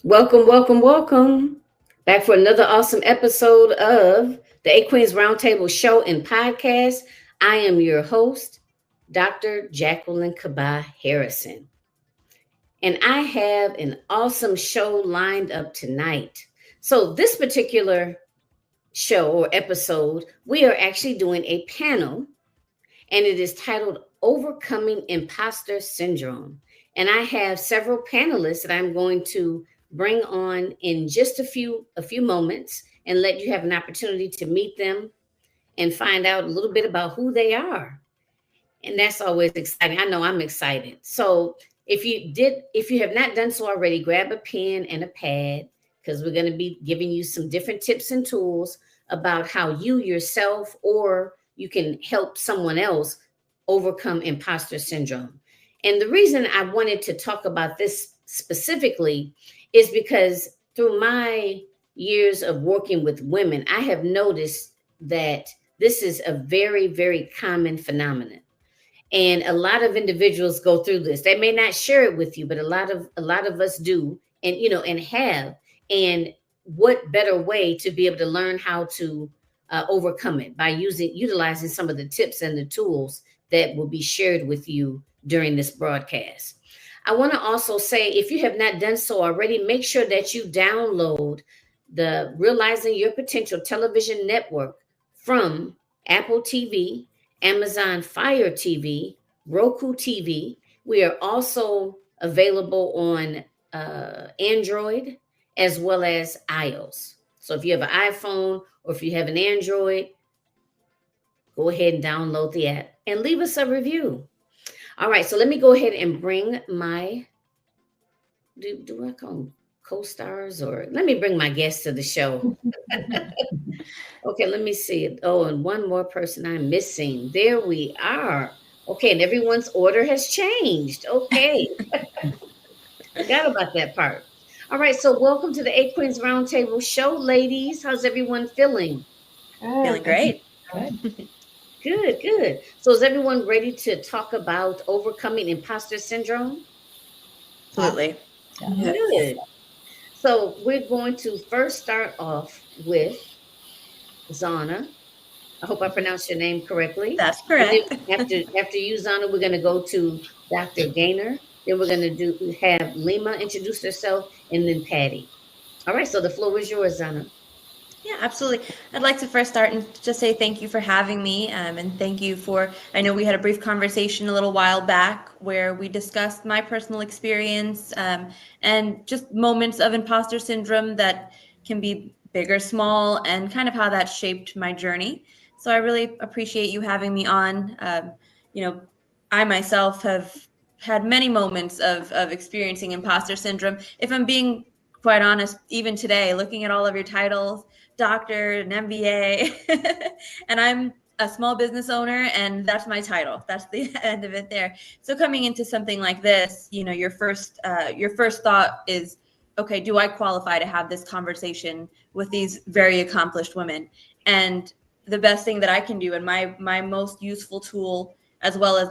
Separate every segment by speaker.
Speaker 1: Welcome, welcome, welcome back for another awesome episode of the A Queens Roundtable Show and Podcast. I am your host, Dr. Jacqueline Kaba-Harrison, and I have an awesome show lined up tonight. So, this particular show or episode, we are actually doing a panel, and it is titled Overcoming Imposter Syndrome. And I have several panelists that I'm going to bring on in just a few moments and let you have an opportunity to meet them and find out a little bit about who they are. And that's always exciting. I know I'm excited. So if you have not done so already, grab a pen and a pad because we're going to be giving you some different tips and tools about how you yourself or you can help someone else overcome imposter syndrome. And the reason I wanted to talk about this specifically is because through my years of working with women, I have noticed that this is a very, very common phenomenon. And a lot of individuals go through this. They may not share it with you, but a lot of us do, and and have. And what better way to be able to learn how to overcome it by utilizing some of the tips and the tools that will be shared with you during this broadcast. I want to also say, if you have not done so already, make sure that you download the Realizing Your Potential television network from Apple TV, Amazon Fire TV, Roku TV. We are also available on Android as well as iOS. So if you have an iPhone or if you have an Android, go ahead and download the app and leave us a review. All right, so let me go ahead and bring my do I call them co-stars, or let me bring my guests to the show. Okay, let me see. Oh, and one more person I'm missing. There we are. Okay, and everyone's order has changed. Okay, forgot about that part. All right, so welcome to the Eight Queens Roundtable Show, ladies. How's everyone feeling?
Speaker 2: Feeling
Speaker 3: Good.
Speaker 2: great.
Speaker 3: Good.
Speaker 1: Good, good. So is everyone ready to talk about overcoming imposter syndrome?
Speaker 2: Absolutely.
Speaker 3: Yes.
Speaker 1: Good. So we're going to first start off with Zana. I hope I pronounced your name correctly.
Speaker 2: That's
Speaker 1: And
Speaker 2: correct.
Speaker 1: then after you, Zana, we're going to go to Dr. Gaynor. Then we're going to have Leema introduce herself, and then Patty. All right, so the floor is yours, Zana.
Speaker 2: Yeah, absolutely. I'd like to first start and just say thank you for having me. And thank you for, I know we had a brief conversation a little while back where we discussed my personal experience and just moments of imposter syndrome that can be big or small and kind of how that shaped my journey. So I really appreciate you having me on. You know, I myself have had many moments of experiencing imposter syndrome. If I'm being quite honest, even today, looking at all of your titles, doctor, an MBA, and I'm a small business owner, and that's my title. That's the end of it there. So coming into something like this, your first thought is, okay, do I qualify to have this conversation with these very accomplished women? And the best thing that I can do, and my most useful tool, as well as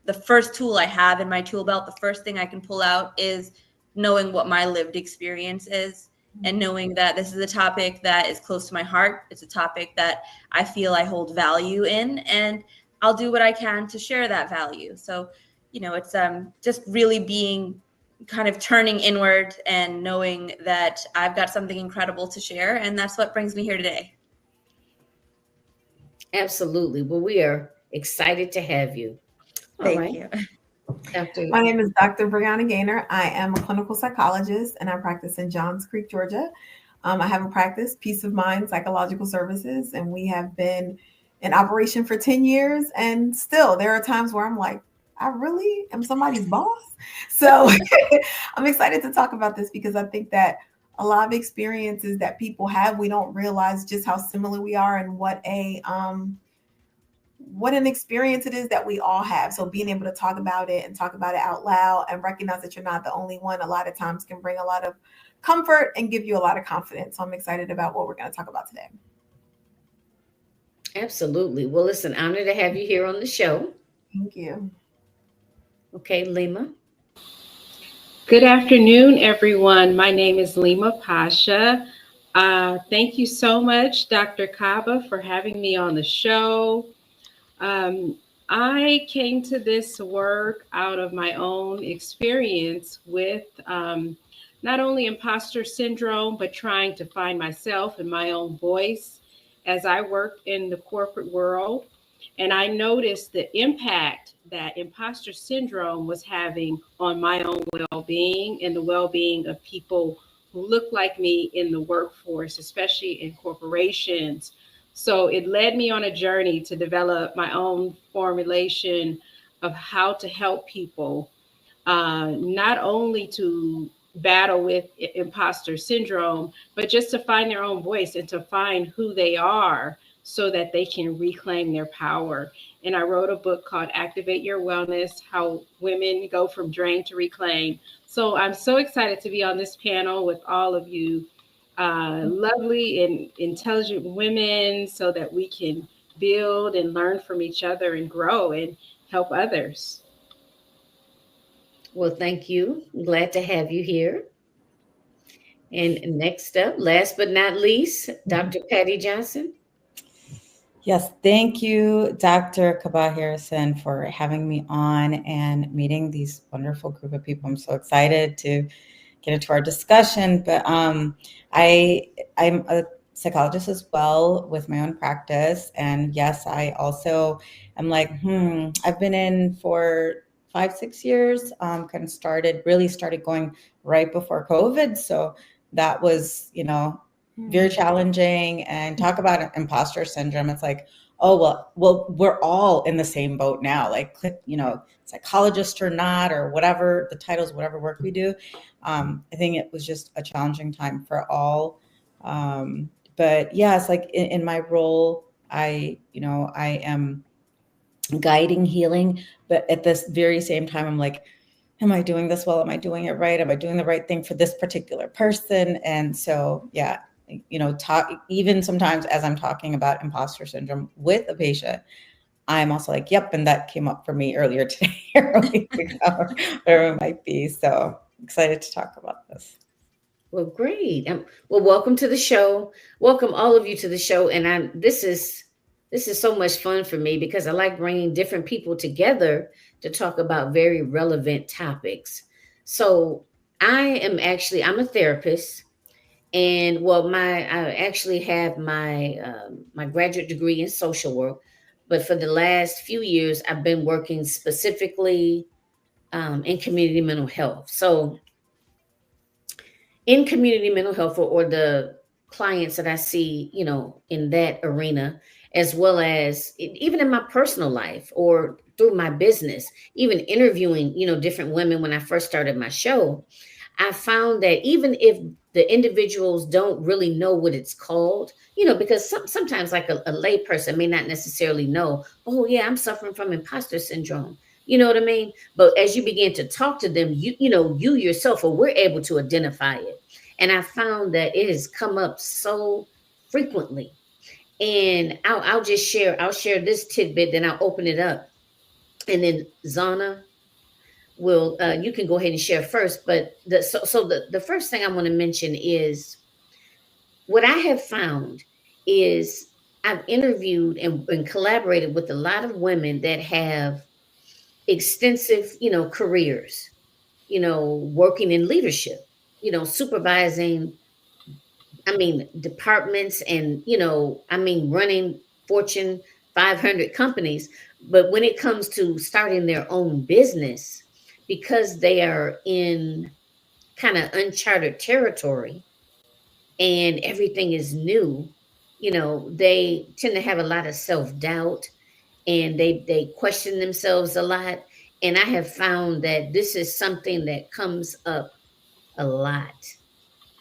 Speaker 2: the first tool I have in my tool belt, the first thing I can pull out is knowing what my lived experience is and knowing that this is a topic that is close to my heart. It's a topic that I feel I hold value in, and I'll do what I can to share that value. So, it's just really being kind of turning inward and knowing that I've got something incredible to share, and that's what brings me here today.
Speaker 1: Absolutely. Well, we are excited to have you. All
Speaker 2: Thank
Speaker 1: right,
Speaker 2: you.
Speaker 1: Dr.
Speaker 3: My name is Dr. Brianna Gaynor. I am a clinical psychologist and I practice in Johns Creek, Georgia. I have a practice, Peace of Mind Psychological Services, and we have been in operation for 10 years. And still, there are times where I'm like, I really am somebody's boss. So I'm excited to talk about this because I think that a lot of experiences that people have, we don't realize just how similar we are and what an experience it is that we all have. So being able to talk about it and talk about it out loud and recognize that you're not the only one, a lot of times can bring a lot of comfort and give you a lot of confidence. So I'm excited about what we're going to talk about today.
Speaker 1: Absolutely. Well, listen, honored to have you here on the show.
Speaker 3: Thank you.
Speaker 1: Okay, Lima.
Speaker 4: Good afternoon, everyone. My name is Leema Pasha. Thank you so much, Dr. Kaba, for having me on the show. Um, I came to this work out of my own experience with not only imposter syndrome, but trying to find myself and my own voice as I worked in the corporate world. And I noticed the impact that imposter syndrome was having on my own well being and the well being of people who look like me in the workforce, especially in corporations. So it led me on a journey to develop my own formulation of how to help people, not only to battle with imposter syndrome, but just to find their own voice and to find who they are so that they can reclaim their power. And I wrote a book called Activate Your Wellness: How Women Go from Drain to Reclaim. So I'm so excited to be on this panel with all of you lovely and intelligent women so that we can build and learn from each other and grow and help others.
Speaker 1: Well, thank you. I'm glad to have you here. And next up, last but not least, Dr. Patty Johnson.
Speaker 5: Yes, thank you, Dr. Kaba-Harrison, for having me on and meeting these wonderful group of people. I'm so excited to get into our discussion. But I'm a psychologist as well with my own practice. And yes, I also am like, I've been in for 5-6 years, kind of really started going right before COVID. So that was, very challenging. And talk about imposter syndrome. It's like, oh, well, we're all in the same boat now, like, psychologist or not, or whatever the titles, whatever work we do. I think it was just a challenging time for all. But yeah, it's like in my role, I am guiding healing, but at this very same time, I'm like, am I doing this well? Am I doing it right? Am I doing the right thing for this particular person? And so, yeah, even sometimes as I'm talking about imposter syndrome with a patient, I'm also like, yep, and that came up for me earlier today, or a week ago, whatever it might be. So excited to talk about this.
Speaker 1: Well, great. Well, welcome to the show. Welcome all of you to the show. And this is so much fun for me because I like bringing different people together to talk about very relevant topics. So I'm a therapist, and well, I actually have my graduate degree in social work, but for the last few years, I've been working specifically in community mental health. So in community mental health, or the clients that I see, in that arena, as well as even in my personal life or through my business, even interviewing, different women when I first started my show, I found that even if the individuals don't really know what it's called, because sometimes like a lay person may not necessarily know, oh yeah, I'm suffering from imposter syndrome. You know what I mean? But as you begin to talk to them, you yourself, or we're able to identify it. And I found that it has come up so frequently. And I'll share this tidbit, then I'll open it up. And then Zana will, you can go ahead and share first. But the first thing I want to mention is what I have found is I've interviewed and collaborated with a lot of women that have extensive, careers, working in leadership, supervising, departments, and, running Fortune 500 companies. But when it comes to starting their own business, because they are in kind of uncharted territory and everything is new, they tend to have a lot of self-doubt, and they question themselves a lot. And I have found that this is something that comes up a lot,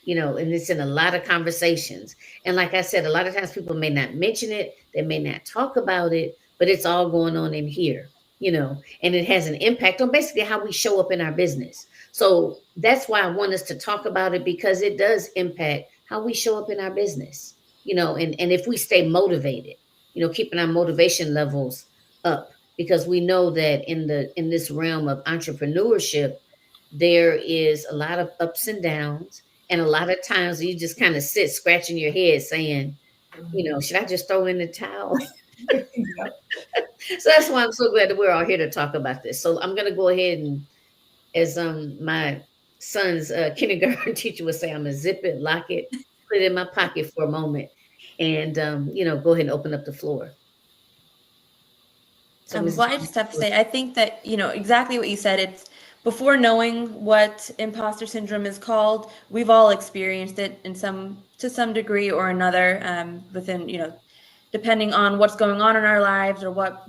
Speaker 1: and it's in a lot of conversations. And like I said, a lot of times people may not mention it, they may not talk about it, but it's all going on in here, and it has an impact on basically how we show up in our business. So that's why I want us to talk about it, because it does impact how we show up in our business, and if we stay motivated, keeping our motivation levels up, because we know that in this realm of entrepreneurship, there is a lot of ups and downs, and a lot of times you just kind of sit scratching your head saying, should I just throw in the towel?
Speaker 3: Yep.
Speaker 1: So that's why I'm so glad that we're all here to talk about this. So I'm going to go ahead and, as my son's kindergarten teacher would say, I'm gonna zip it, lock it, put it in my pocket for a moment, and go ahead and open up the floor. So,
Speaker 2: Well, I just have to say, I think that, exactly what you said. It's before knowing what imposter syndrome is called, we've all experienced it to some degree or another, within, depending on what's going on in our lives or what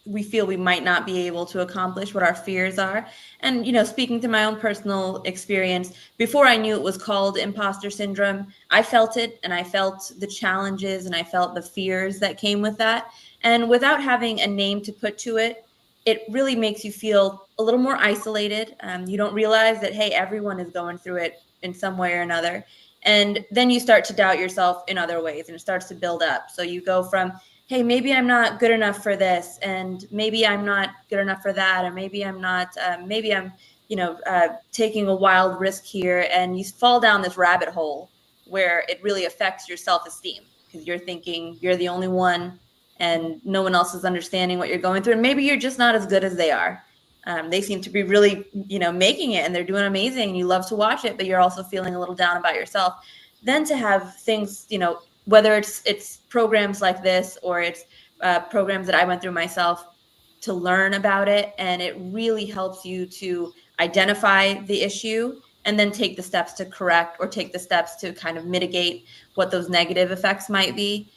Speaker 2: we feel we might not be able to accomplish, what our fears are. And, speaking to my own personal experience, before I knew it was called imposter syndrome, I felt it, and I felt the challenges, and I felt the fears that came with that. And without having a name to put to it, it really makes you feel a little more isolated. You don't realize that, hey, everyone is going through it in some way or another. And then you start to doubt yourself in other ways, and it starts to build up. So you go from, hey, maybe I'm not good enough for this, and maybe I'm not good enough for that, or maybe I'm not, maybe I'm, taking a wild risk here, and you fall down this rabbit hole where it really affects your self-esteem, because you're thinking you're the only one, and no one else is understanding what you're going through, and maybe you're just not as good as they are. They seem to be really, making it, and they're doing amazing, and you love to watch it, but you're also feeling a little down about yourself. Then to have things, whether it's programs like this, or it's programs that I went through myself, to learn about it, and it really helps you to identify the issue and then take the steps to correct, or take the steps to kind of mitigate what those negative effects might be.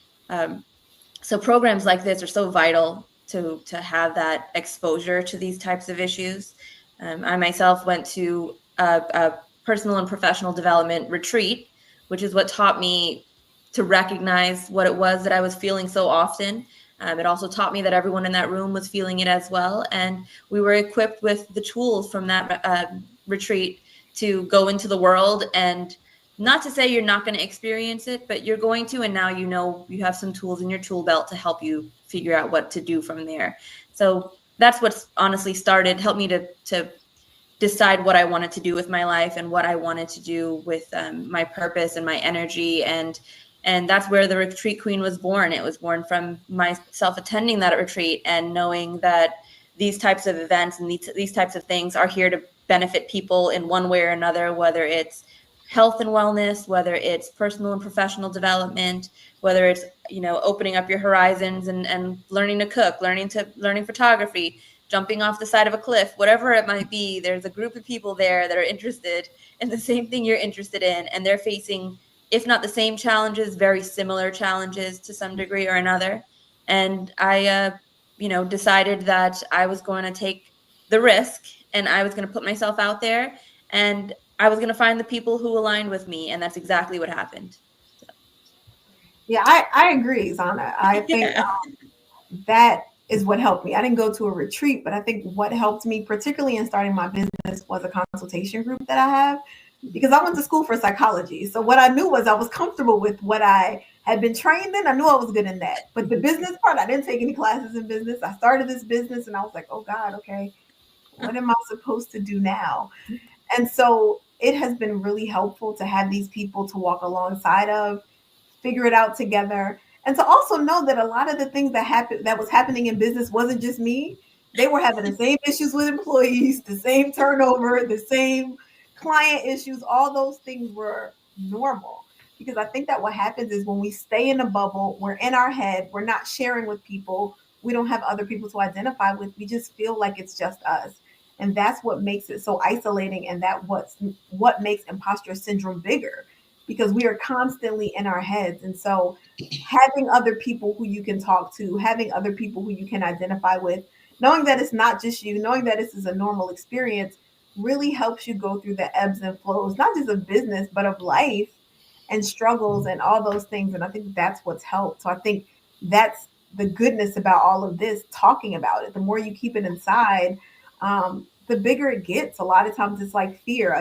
Speaker 2: So programs like this are so vital to have that exposure to these types of issues. I myself went to a personal and professional development retreat, which is what taught me to recognize what it was that I was feeling so often. It also taught me that everyone in that room was feeling it as well. And we were equipped with the tools from that retreat to go into the world, and not to say you're not going to experience it, but you're going to, and now you have some tools in your tool belt to help you figure out what to do from there. So that's what's honestly helped me to decide what I wanted to do with my life, and what I wanted to do with my purpose and my energy. And that's where the Retreat Queen was born. It was born from myself attending that retreat and knowing that these types of events and these types of things are here to benefit people in one way or another, whether it's health and wellness, whether it's personal and professional development, whether it's, opening up your horizons and learning to cook, learning photography, jumping off the side of a cliff, whatever it might be. There's a group of people there that are interested in the same thing you're interested in, and they're facing, if not the same challenges, very similar challenges to some degree or another. And I, decided that I was going to take the risk, and I was going to put myself out there, and I was going to find the people who aligned with me. And that's exactly what happened. So.
Speaker 3: Yeah, I agree, Zana. I think that is what helped me. I didn't go to a retreat, but I think what helped me, particularly in starting my business, was a consultation group that I have, because I went to school for psychology. So what I knew was I was comfortable with what I had been trained in. I knew I was good in that. But the business part, I didn't take any classes in business. I started this business and I was like, oh God, okay, what am I supposed to do now? And so it has been really helpful to have these people to walk alongside of, figure it out together. And to also know that a lot of the things that was happening in business wasn't just me. They were having the same issues with employees, the same turnover, the same client issues. All those things were normal, because I think that what happens is when we stay in a bubble, we're in our head, we're not sharing with people, we don't have other people to identify with. We just feel like it's just us. And that's what makes it so isolating, and what makes imposter syndrome bigger, because we are constantly in our heads. And so having other people who you can talk to, having other people who you can identify with, knowing that it's not just you, knowing that this is a normal experience, really helps you go through the ebbs and flows, not just of business, but of life and struggles and all those things. And I think that's what's helped. So I think that's the goodness about all of this, talking about it. The more you keep it inside, the bigger it gets. A lot of times it's like fear.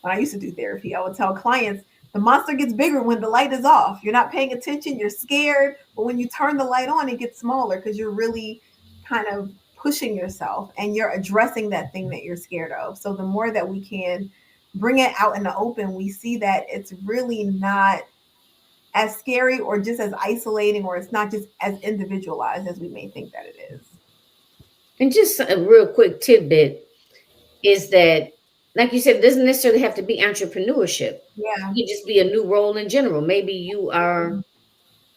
Speaker 3: When I used to do therapy, I would tell clients, the monster gets bigger when the light is off. You're not paying attention, you're scared, but when you turn the light on, it gets smaller, because you're really kind of pushing yourself and you're addressing that thing that you're scared of. So the more that we can bring it out in the open, we see that it's really not as scary or just as isolating, or it's not just as individualized as we may think that it is.
Speaker 1: And just a real quick tidbit is that, like you said, it doesn't necessarily have to be entrepreneurship.
Speaker 3: Yeah.
Speaker 1: It could just be a new role in general. Maybe you are,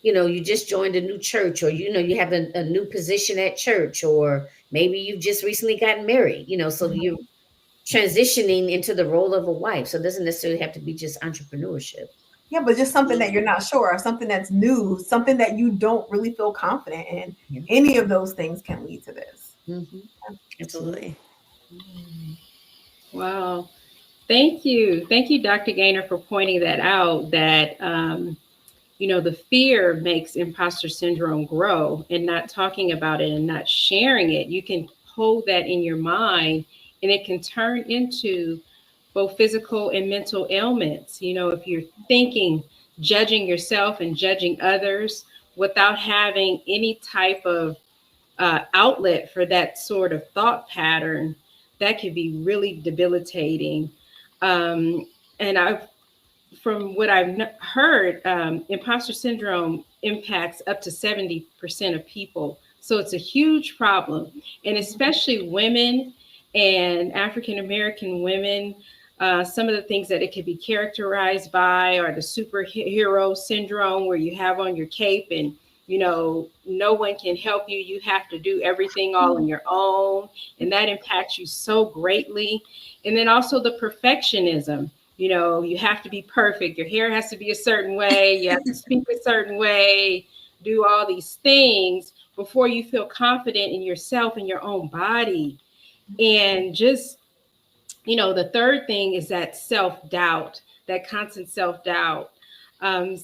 Speaker 1: you just joined a new church, or, you have a new position at church, or maybe you've just recently gotten married, so you're transitioning into the role of a wife. So it doesn't necessarily have to be just entrepreneurship.
Speaker 3: Yeah, but just something that you're not sure of, something that's new, something that you don't really feel confident in.
Speaker 1: Yeah.
Speaker 3: Any of those things can lead to this.
Speaker 1: Mm-hmm.
Speaker 2: Absolutely.
Speaker 4: Wow. Thank you. Thank you, Dr. Gaynor, for pointing that out, that, the fear makes imposter syndrome grow, and not talking about it and not sharing it. You can hold that in your mind, and it can turn into both physical and mental ailments. If you're thinking, judging yourself and judging others without having any type of outlet for that sort of thought pattern, that could be really debilitating. And from what I've heard, imposter syndrome impacts up to 70% of people. So it's a huge problem. And especially women and African-American women, some of the things that it could be characterized by are the superhero syndrome, where you have on your cape and, no one can help you. You have to do everything all on your own. And that impacts you so greatly. And then also the perfectionism. You have to be perfect. Your hair has to be a certain way. You have to speak a certain way, do all these things before you feel confident in yourself and your own body. And just, the third thing is that self-doubt, that constant self-doubt.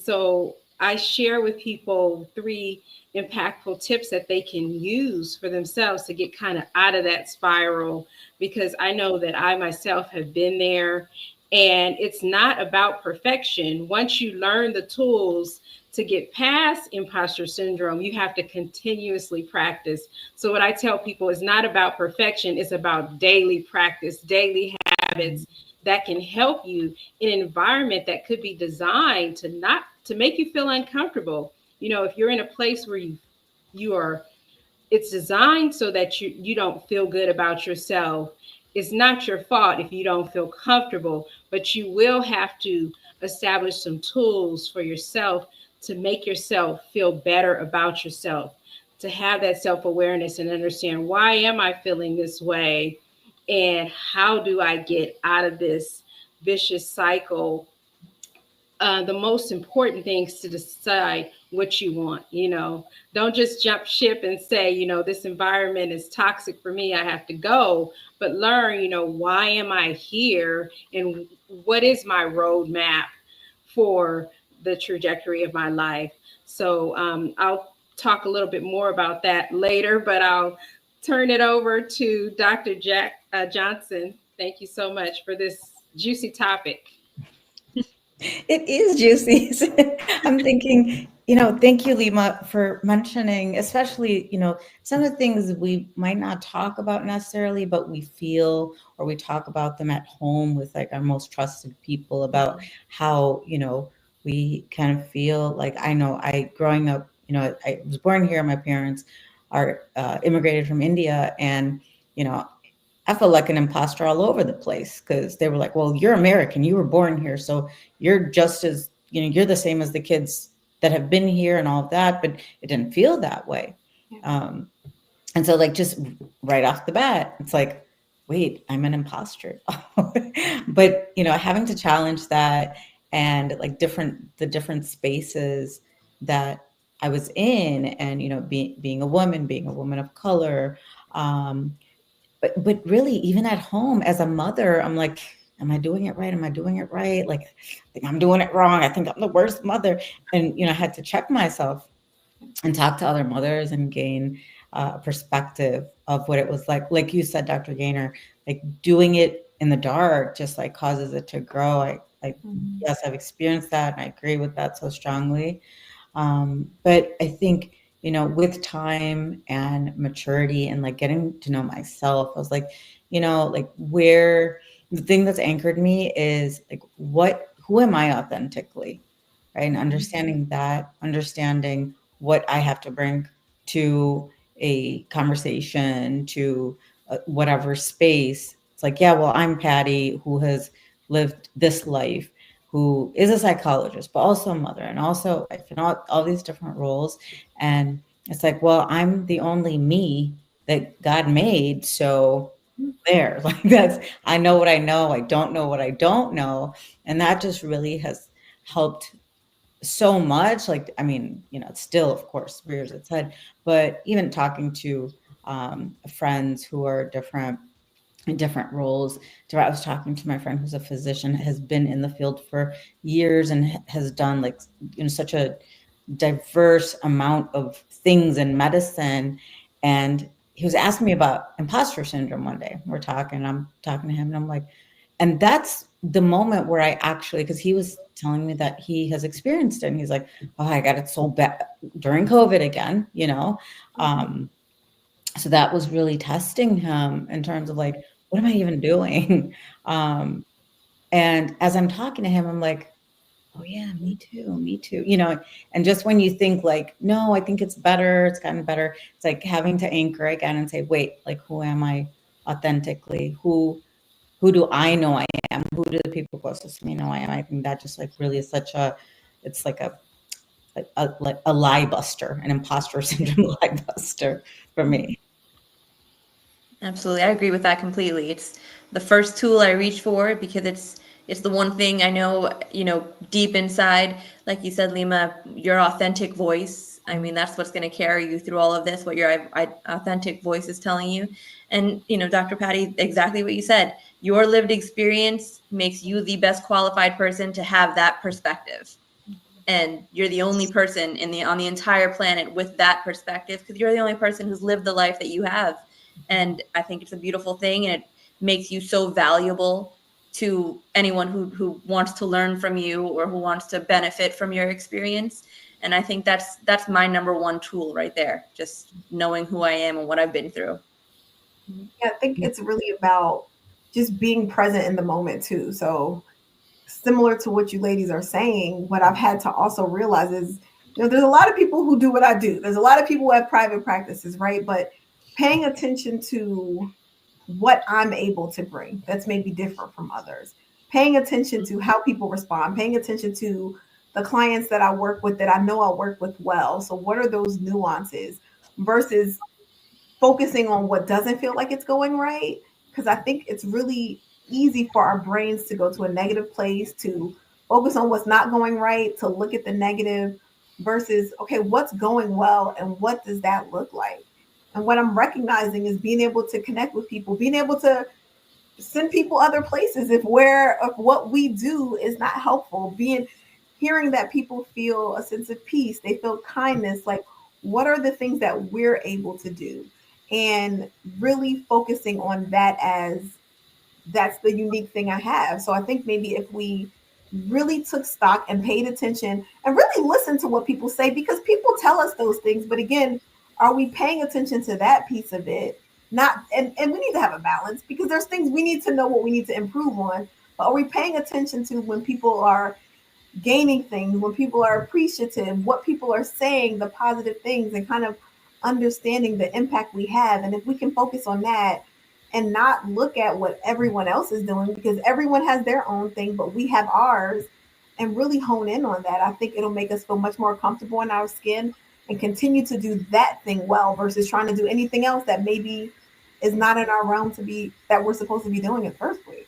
Speaker 4: So I share with people 3 impactful tips that they can use for themselves to get kind of out of that spiral, because I know that I myself have been there. And it's not about perfection. Once you learn the tools to get past imposter syndrome, you have to continuously practice. So what I tell people is not about perfection. It's about daily practice, daily habits that can help you in an environment that could be designed to make you feel uncomfortable. If you're in a place where you are, it's designed so that you don't feel good about yourself. It's not your fault if you don't feel comfortable, but you will have to establish some tools for yourself to make yourself feel better about yourself, to have that self-awareness and understand, why am I feeling this way? And how do I get out of this vicious cycle? The most important thing is to decide what you want. Don't just jump ship and say, this environment is toxic for me, I have to go, but learn, why am I here, and what is my roadmap for the trajectory of my life. So I'll talk a little bit more about that later, but I'll turn it over to Dr. Jack Johnson. Thank you so much for this juicy topic.
Speaker 5: It is juicy. I'm thinking, thank you, Leema, for mentioning, especially, some of the things we might not talk about necessarily, but we feel, or we talk about them at home with like our most trusted people, about how, we kind of feel like, growing up, I was born here. My parents are immigrated from India, and, I felt like an imposter all over the place, because they were like, well, you're American, you were born here, so you're just as, you're the same as the kids that have been here and all of that, but it didn't feel that way. And so like, just right off the bat, it's like, wait, I'm an imposter. But, having to challenge that, and like the different spaces that I was in, and, being a woman of color, but really, even at home as a mother, I'm like, am I doing it right? Am I doing it right? Like, I think I'm doing it wrong. I think I'm the worst mother. And, I had to check myself and talk to other mothers and gain a perspective of what it was like you said, Dr. Gaynor, like doing it in the dark just like causes it to grow. Yes, I've experienced that, and I agree with that so strongly. But I think, with time and maturity and like getting to know myself, I was like, like where the thing that's anchored me is like, who am I authentically? Right. And understanding what I have to bring to a conversation, to whatever space. It's like, yeah, well, I'm Patty, who has lived this life, who is a psychologist, but also a mother and also wife and all these different roles. And it's like, well, I'm the only me that God made. So there, like I know what I know. I don't know what I don't know. And that just really has helped so much. Like, I mean, it still, of course, rears its head, but even talking to friends who are in different roles. I was talking to my friend who's a physician, has been in the field for years and has done like, such a diverse amount of things in medicine. And he was asking me about imposter syndrome one day. I'm talking to him and I'm like, and that's the moment where I actually, because he was telling me that he has experienced it. And he's like, oh, I got it so bad during COVID again, so that was really testing him in terms of like, what am I even doing? And as I'm talking to him, I'm like, oh yeah, me too, and just when you think like, no, I think it's gotten better. It's like having to anchor again and say, wait, like, who am I authentically? Who do I know I am? Who do the people closest to me know I am? I think that just like really is it's like a lie buster, an imposter syndrome lie buster for me.
Speaker 2: Absolutely. I agree with that completely. It's the first tool I reach for because it's the one thing I know, deep inside, like you said, Leema, your authentic voice. I mean, that's what's going to carry you through all of this, what your authentic voice is telling you. And, Dr. Patty, exactly what you said. Your lived experience makes you the best qualified person to have that perspective. And you're the only person on the entire planet with that perspective because you're the only person who's lived the life that you have. And I think it's a beautiful thing, and it makes you so valuable to anyone who wants to learn from you or who wants to benefit from your experience. And I think that's my number one tool right there, just knowing who I am and what I've been through.
Speaker 3: Yeah, I think it's really about just being present in the moment too. So similar to what you ladies are saying, what I've had to also realize is, there's a lot of people who do what I do. There's a lot of people who have private practices, right? But paying attention to what I'm able to bring that's maybe different from others. Paying attention to how people respond, paying attention to the clients that I work with that I know I'll work with well. So what are those nuances versus focusing on what doesn't feel like it's going right? Because I think it's really easy for our brains to go to a negative place, to focus on what's not going right, to look at the negative versus, okay, what's going well and what does that look like? And what I'm recognizing is being able to connect with people, being able to send people other places if what we do is not helpful, hearing that people feel a sense of peace, they feel kindness, like what are the things that we're able to do? And really focusing on that as that's the unique thing I have. So I think maybe if we really took stock and paid attention and really listened to what people say, because people tell us those things, but again, are we paying attention to that piece of it? Not and we need to have a balance because there's things we need to know what we need to improve on. But are we paying attention to when people are gaining things, when people are appreciative, what people are saying, the positive things, and kind of understanding the impact we have? And if we can focus on that and not look at what everyone else is doing, because everyone has their own thing, but we have ours, and really hone in on that, I think it'll make us feel much more comfortable in our skin and continue to do that thing well versus trying to do anything else that maybe is not in our realm that we're supposed to be doing in the first place.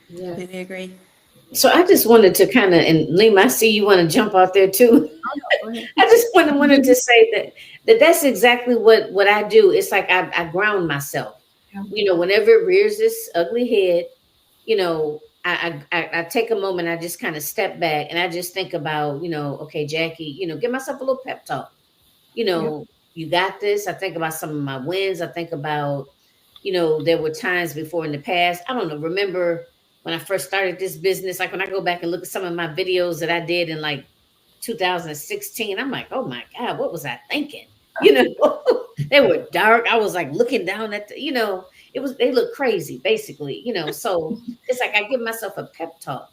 Speaker 1: Yeah.
Speaker 2: Completely agree.
Speaker 1: So I just wanted to kind of, and Leema, I see you want to jump out there too. I just wanted to say that's exactly what I do. It's like I ground myself. Whenever it rears this ugly head, I take a moment. I just kind of step back and I just think about, okay, Jackie, give myself a little pep talk. You got this. I think about some of my wins. I think about, there were times before in the past. I don't know. Remember when I first started this business? Like when I go back and look at some of my videos that I did in like 2016. I'm like, oh my God, what was I thinking? You know, they were dark. I was like looking down at the, they look crazy, basically, So it's like I give myself a pep talk,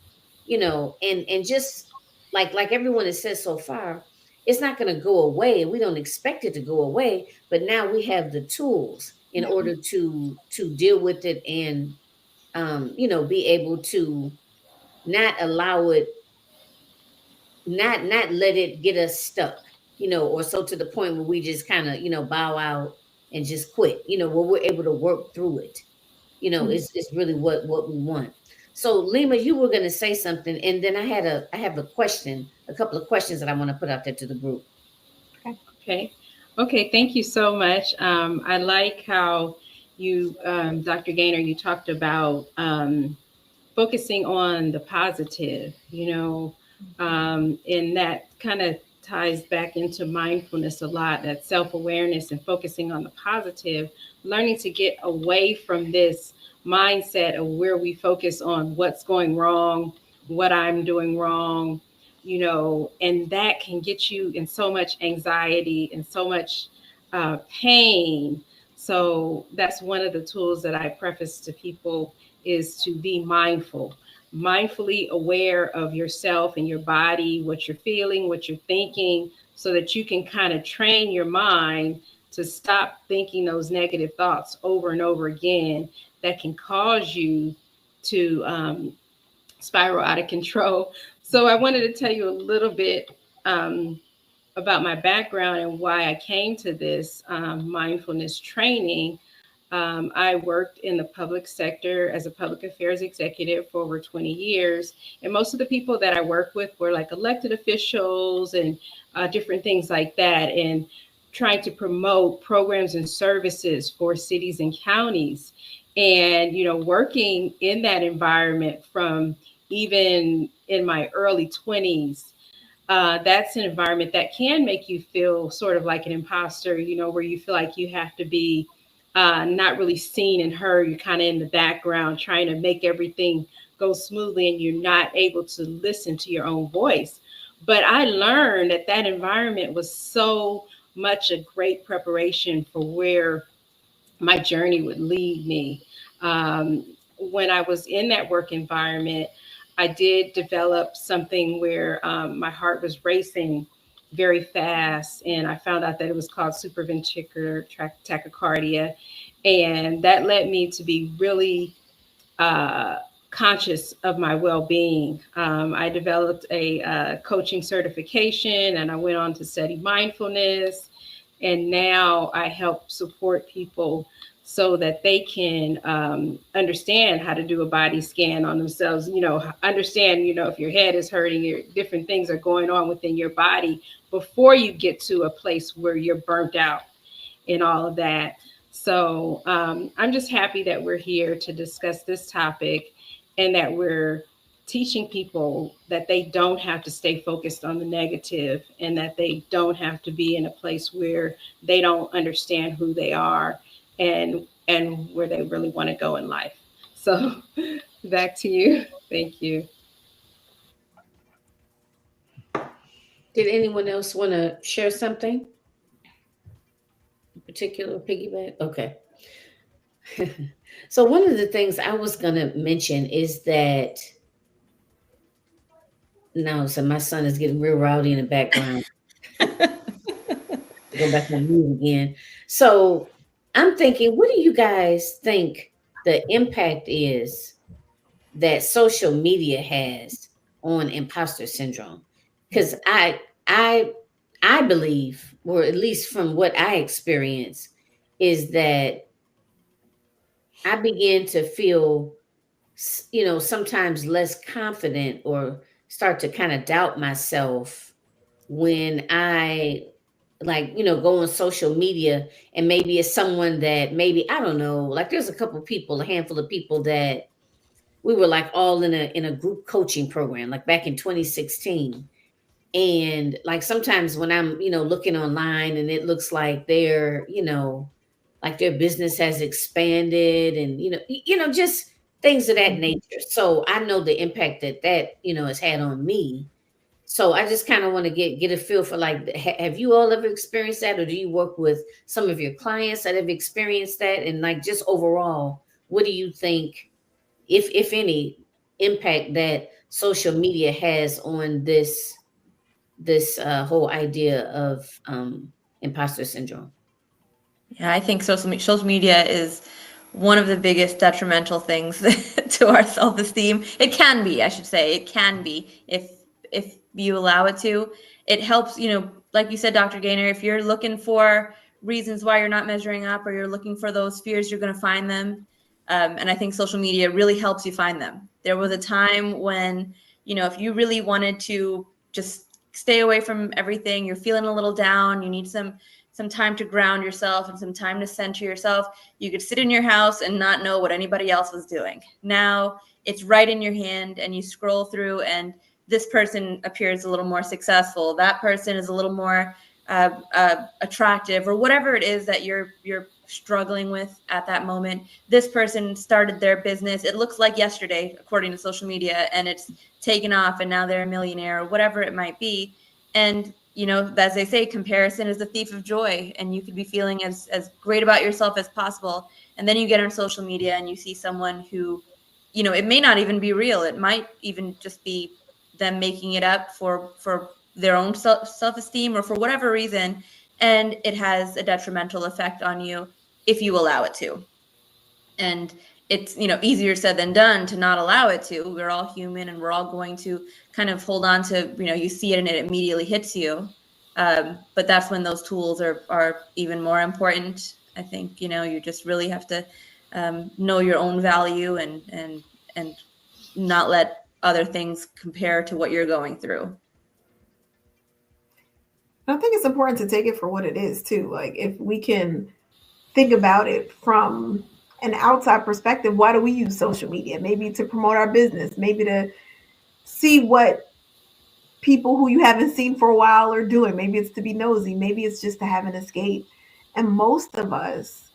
Speaker 1: and just like everyone has said so far, it's not going to go away. We don't expect it to go away, but now we have the tools in order to deal with it and be able to not allow it, not let it get us stuck, or so to the point where we just kind of, bow out and just quit, where we're able to work through it. It's really what we want. So Leema, you were going to say something, and then I have a couple of questions that I want to put out there to the group.
Speaker 4: Okay. Okay. Thank you so much. I like how you, Dr. Gaynor, you talked about focusing on the positive, and that kind of ties back into mindfulness a lot, that self-awareness and focusing on the positive, learning to get away from this mindset of where we focus on what's going wrong, what I'm doing wrong, and that can get you in so much anxiety and so much pain. So that's one of the tools that I preface to people, is to be mindfully aware of yourself and your body, what you're feeling, what you're thinking, so that you can kind of train your mind to stop thinking those negative thoughts over and over again that can cause you to spiral out of control. So I wanted to tell you a little bit about my background and why I came to this mindfulness training. I worked in the public sector as a public affairs executive for over 20 years. And most of the people that I worked with were like elected officials and different things like that, and trying to promote programs and services for cities and counties. And, working in that environment from even in my early 20s, that's an environment that can make you feel sort of like an imposter, where you feel like you have to be not really seen and heard. You're kind of in the background trying to make everything go smoothly, and you're not able to listen to your own voice. But I learned that that environment was so much a great preparation for where my journey would lead me. When I was in that work environment, I did develop something where my heart was racing very fast, and I found out that it was called supraventricular tachycardia, and that led me to be really conscious of my well-being. I developed a coaching certification, and I went on to study mindfulness, and now I help support people so that they can understand how to do a body scan on themselves, understand, if your head is hurting, your different things are going on within your body before you get to a place where you're burnt out and all of that. So I'm just happy that we're here to discuss this topic, and that we're teaching people that they don't have to stay focused on the negative, and that they don't have to be in a place where they don't understand who they are and where they really want to go in life. So back to you. Thank you.
Speaker 1: Did anyone else want to share something? Particular piggyback? Okay. So one of the things I was going to mention is that, no, so my son is getting real rowdy in the background. Go back on mute again. So I'm thinking, what do you guys think the impact is that social media has on imposter syndrome? Because I believe, or at least from what I experience, is that I begin to feel, sometimes less confident, or start to kind of doubt myself when I, like, go on social media, and maybe it's someone that, maybe, I don't know, like there's a handful of people that we were like all in a group coaching program, like back in 2016. And like sometimes when I'm, looking online, and it looks like like their business has expanded, and just things of that nature. So I know the impact that has had on me. So I just kind of want to get a feel for, like, have you all ever experienced that, or do you work with some of your clients that have experienced that? And like, just overall, what do you think, if any, impact that social media has on this whole idea of imposter syndrome?
Speaker 2: Yeah, I think social media is one of the biggest detrimental things to our self-esteem. It can be, I should say, it can be if you allow it to. It helps, like you said, Dr. Gaynor, if you're looking for reasons why you're not measuring up, or you're looking for those fears, you're going to find them. And I think social media really helps you find them. There was a time when, if you really wanted to just stay away from everything, you're feeling a little down, you need some time to ground yourself and some time to center yourself, you could sit in your house and not know what anybody else was doing. Now it's right in your hand, and you scroll through, and this person appears a little more successful. That person is a little more attractive, or whatever it is that you're struggling with at that moment. This person started their business, it looks like yesterday, according to social media, and it's taken off, and now they're a millionaire, or whatever it might be. And as they say, comparison is the thief of joy, and you could be feeling as great about yourself as possible. And then you get on social media and you see someone who, it may not even be real. It might even just be them making it up for their own self-esteem, or for whatever reason. And it has a detrimental effect on you if you allow it to. And it's, easier said than done to not allow it to. We're all human, and we're all going to kind of hold on to, you see it and it immediately hits you. But that's when those tools are even more important. I think, you just really have to know your own value, and not let other things compare to what you're going through.
Speaker 3: I think it's important to take it for what it is too. Like, if we can think about it from an outside perspective, why do we use social media? Maybe to promote our business, maybe to see what people who you haven't seen for a while are doing. Maybe it's to be nosy, maybe it's just to have an escape. And most of us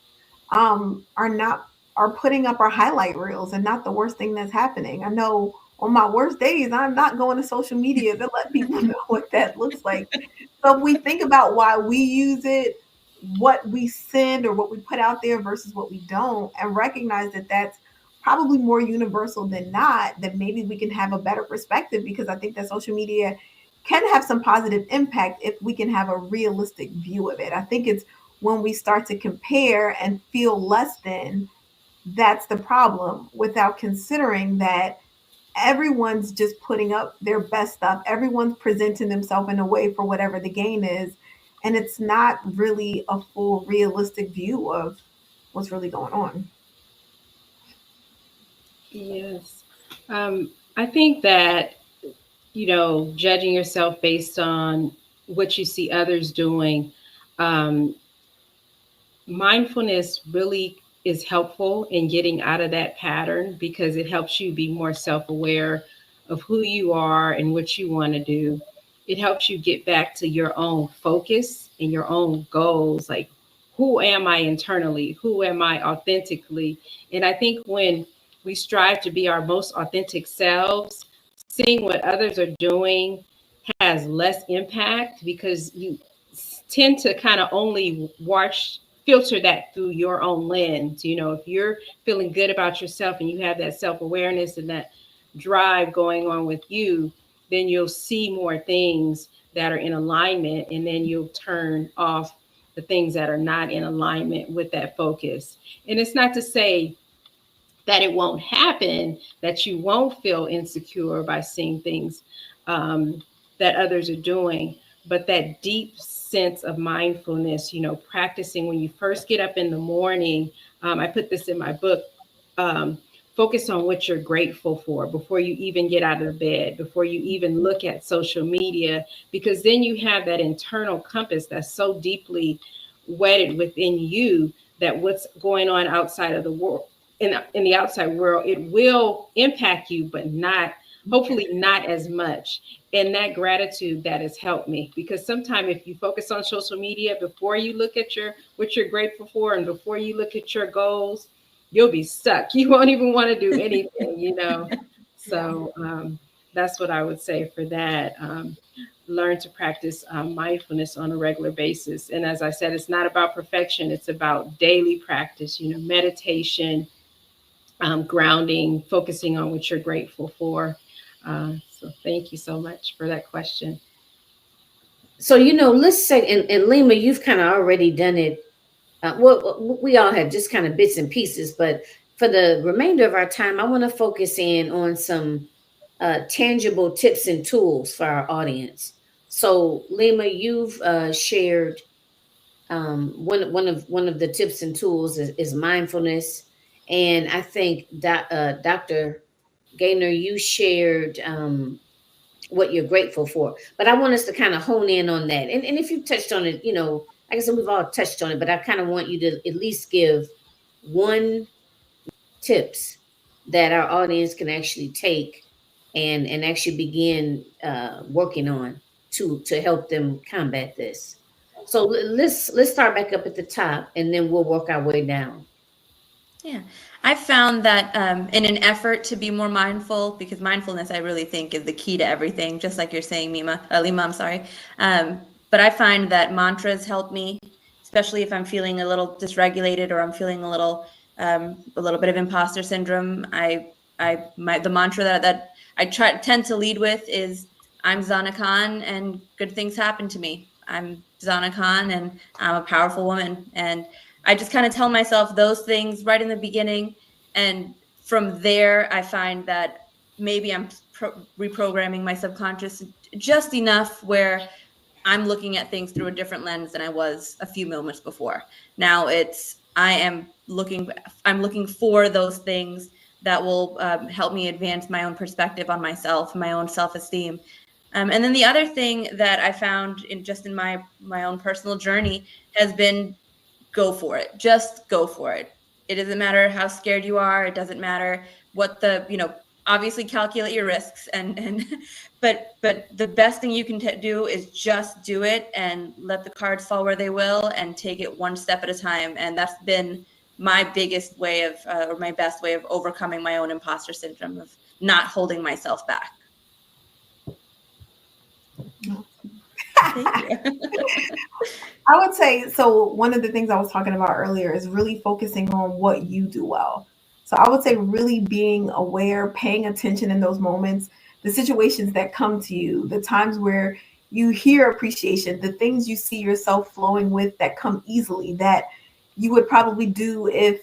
Speaker 3: are putting up our highlight reels, and not the worst thing that's happening. I know on my worst days, I'm not going to social media to let people know what that looks like. So if we think about why we use it, what we send or what we put out there versus what we don't, and recognize that that's probably more universal than not, that maybe we can have a better perspective, because I think that social media can have some positive impact if we can have a realistic view of it. I think it's when we start to compare and feel less than, that's the problem, without considering that everyone's just putting up their best stuff. Everyone's presenting themselves in a way for whatever the gain is. And it's not really a full realistic view of what's really going on.
Speaker 4: Yes. I think that, judging yourself based on what you see others doing, mindfulness really is helpful in getting out of that pattern, because it helps you be more self-aware of who you are and what you want to do. It helps you get back to your own focus and your own goals. Like, who am I internally? Who am I authentically? And I think when we strive to be our most authentic selves, seeing what others are doing has less impact, because you tend to kind of only filter that through your own lens. If you're feeling good about yourself and you have that self-awareness and that drive going on with you, then you'll see more things that are in alignment, and then you'll turn off the things that are not in alignment with that focus. And it's not to say that it won't happen, that you won't feel insecure by seeing things that others are doing, but that deep sense of mindfulness, practicing when you first get up in the morning. I put this in my book. Focus on what you're grateful for before you even get out of bed, before you even look at social media, because then you have that internal compass that's so deeply wedded within you that what's going on outside of the world, in the outside world, it will impact you, but hopefully not as much. And that gratitude, that has helped me, because sometimes if you focus on social media before you look at what you're grateful for, and before you look at your goals, you'll be stuck. You won't even want to do anything, So that's what I would say for that. Learn to practice mindfulness on a regular basis. And as I said, it's not about perfection. It's about daily practice, meditation, grounding, focusing on what you're grateful for. So thank you so much for that question.
Speaker 1: So, let's say, and Leema, you've kind of already done it. Well, we all have just kind of bits and pieces, but for the remainder of our time, I want to focus in on some tangible tips and tools for our audience. So, Leema, you've shared one of the tips and tools is mindfulness, and I think that Dr. Gaynor, you shared what you're grateful for. But I want us to kind of hone in on that. And if you touched on it, like I said, we've all touched on it, but I kind of want you to at least give one tips that our audience can actually take and actually begin working on to help them combat this. So let's start back up at the top, and then we'll work our way down.
Speaker 2: Yeah, I found that in an effort to be more mindful, because mindfulness I really think is the key to everything, just like you're saying, Leema, I'm sorry. But I find that mantras help me, especially if I'm feeling a little dysregulated or I'm feeling a little bit of imposter syndrome. The mantra that I tend to lead with is, I'm Zana Khan and good things happen to me. I'm Zana Khan and I'm a powerful woman. And I just kind of tell myself those things right in the beginning. And from there, I find that maybe I'm reprogramming my subconscious just enough where I'm looking at things through a different lens than I was a few moments before. Now I'm looking for those things that will help me advance my own perspective on myself, my own self-esteem. And then the other thing that I found in my own personal journey has been, go for it. Just go for it. It doesn't matter how scared you are. It doesn't matter what obviously calculate your risks but the best thing you can do is just do it and let the cards fall where they will and take it one step at a time. And that's been my biggest way of, or my best way of overcoming my own imposter syndrome, of not holding myself back. Thank you.
Speaker 3: I would say, so one of the things I was talking about earlier is really focusing on what you do well. So I would say really being aware, paying attention in those moments, the situations that come to you, the times where you hear appreciation, the things you see yourself flowing with that come easily, that you would probably do if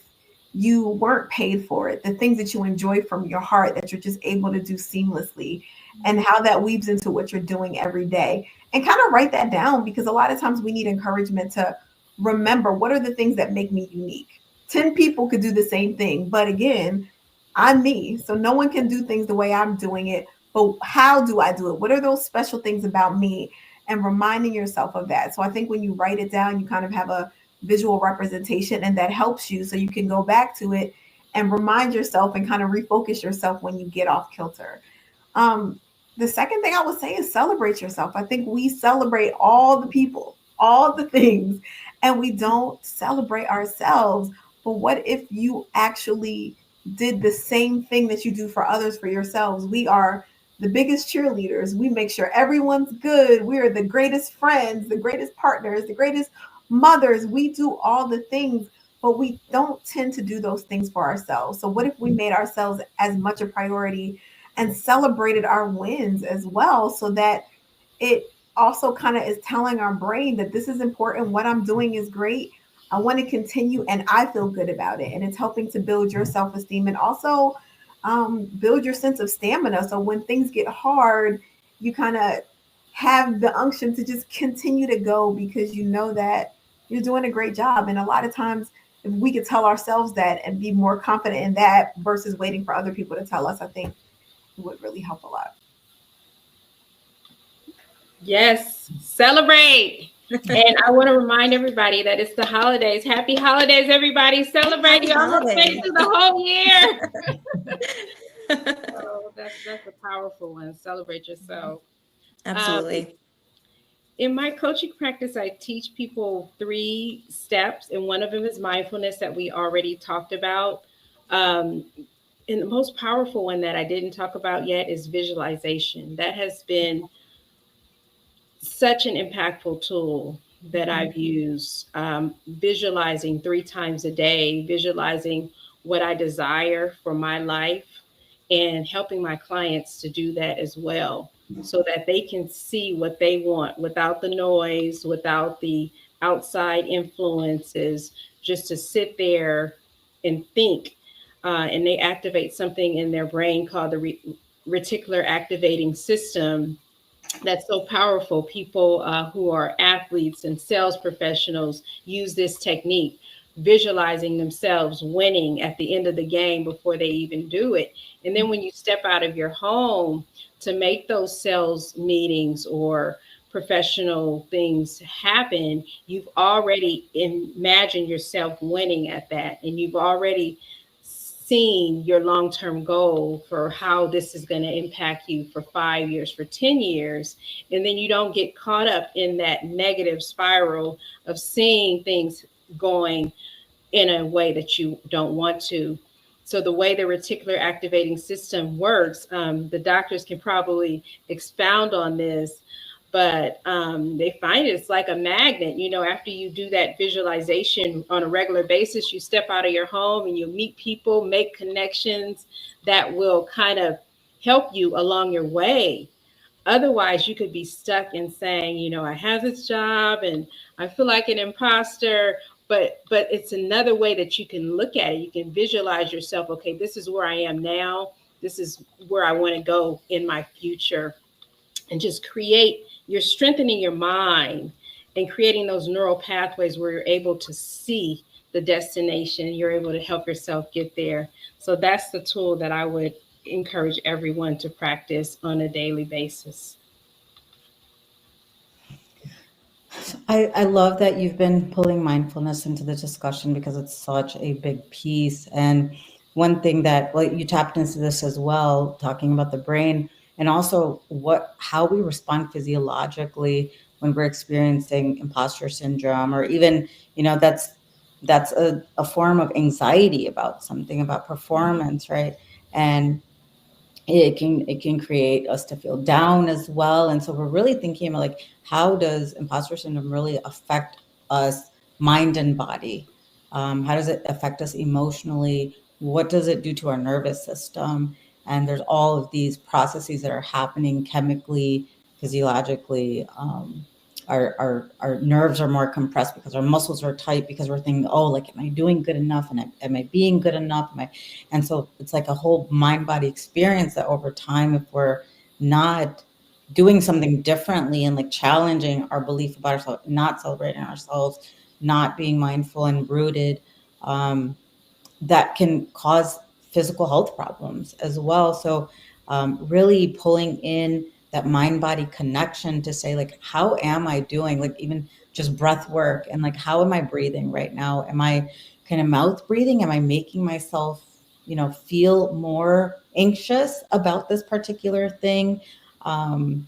Speaker 3: you weren't paid for it, the things that you enjoy from your heart that you're just able to do seamlessly, and how that weaves into what you're doing every day. And kind of write that down, because a lot of times we need encouragement to remember, what are the things that make me unique? 10 people could do the same thing, but again, I'm me. So no one can do things the way I'm doing it. But how do I do it? What are those special things about me? And reminding yourself of that. So I think when you write it down, you kind of have a visual representation, and that helps you so you can go back to it and remind yourself and kind of refocus yourself when you get off kilter. The second thing I would say is celebrate yourself. I think we celebrate all the people, all the things, and we don't celebrate ourselves. But what if you actually did the same thing that you do for others for yourselves? We are the biggest cheerleaders. We make sure everyone's good. We are the greatest friends, the greatest partners, the greatest mothers. We do all the things, but we don't tend to do those things for ourselves. So what if we made ourselves as much a priority and celebrated our wins as well, so that it also kind of is telling our brain that this is important, what I'm doing is great, I want to continue, and I feel good about it. And it's helping to build your self-esteem and also build your sense of stamina. So when things get hard, you kind of have the unction to just continue to go, because you know that you're doing a great job. And a lot of times, if we could tell ourselves that and be more confident in that versus waiting for other people to tell us, I think would really help a lot.
Speaker 4: Yes, celebrate. And I want to remind everybody that it's the holidays. Happy holidays, everybody. Celebrate. You almost made it through the whole year. So that's a powerful one. Celebrate yourself.
Speaker 2: Absolutely.
Speaker 4: In my coaching practice, I teach people 3 steps, and one of them is mindfulness that we already talked about. and the most powerful one that I didn't talk about yet is visualization. That has been such an impactful tool that I've used. Visualizing 3 times a day, visualizing what I desire for my life, and helping my clients to do that as well, so that they can see what they want without the noise, without the outside influences, just to sit there and think. And they activate something in their brain called the reticular activating system that's so powerful. People who are athletes and sales professionals use this technique, visualizing themselves winning at the end of the game before they even do it. And then when you step out of your home to make those sales meetings or professional things happen, you've already imagined yourself winning at that, and you've already seen your long-term goal for how this is going to impact you for 5 years, for 10 years. And then you don't get caught up in that negative spiral of seeing things going in a way that you don't want to. So the way the reticular activating system works, the doctors can probably expound on this, but they find it's like a magnet. You know, after you do that visualization on a regular basis, you step out of your home and you meet people, make connections that will kind of help you along your way. Otherwise, you could be stuck in saying, you know, I have this job and I feel like an imposter. But it's another way that you can look at it. You can visualize yourself. Okay, this is where I am now. This is where I want to go in my future, and just create. You're strengthening your mind and creating those neural pathways where you're able to see the destination. You're able to help yourself get there. So that's the tool that I would encourage everyone to practice on a daily basis.
Speaker 5: I love that you've been pulling mindfulness into the discussion because it's such a big piece. And one thing that, well, you tapped into this as well, talking about the brain and also how we respond physiologically when we're experiencing imposter syndrome, or even, you know, that's a form of anxiety about something, about performance, right? And it can create us to feel down as well. And so we're really thinking about, like, how does imposter syndrome really affect us, mind and body? How does it affect us emotionally? What does it do to our nervous system? And there's all of these processes that are happening chemically, physiologically. Our nerves are more compressed because our muscles are tight, because we're thinking, oh, like, am I doing good enough? And am I being good enough? And so it's like a whole mind body experience that over time, if we're not doing something differently and like challenging our belief about ourselves, not celebrating ourselves, not being mindful and rooted, that can cause physical health problems as well. So really pulling in that mind body connection to say, like, how am I doing? Like, even just breath work, and like, how am I breathing right now? Am I kind of mouth breathing? Am I making myself, you know, feel more anxious about this particular thing? Am